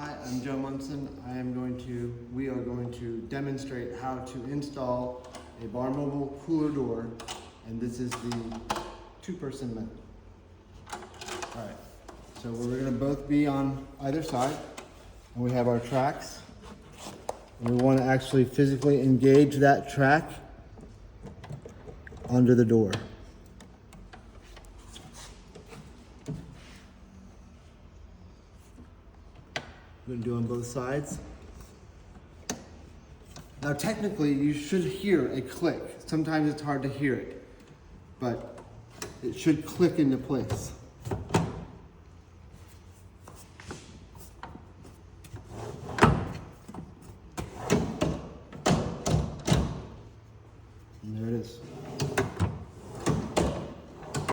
Hi, I'm Joe Munson. We are going to demonstrate how to install a BarMobile cooler door, and this is the two-person method. All right, so we're gonna both be on either side, and we have our tracks. And we wanna actually physically engage that track under the door. I'm gonna do on both sides. Now technically you should hear a click. Sometimes it's hard to hear it, but it should click into place.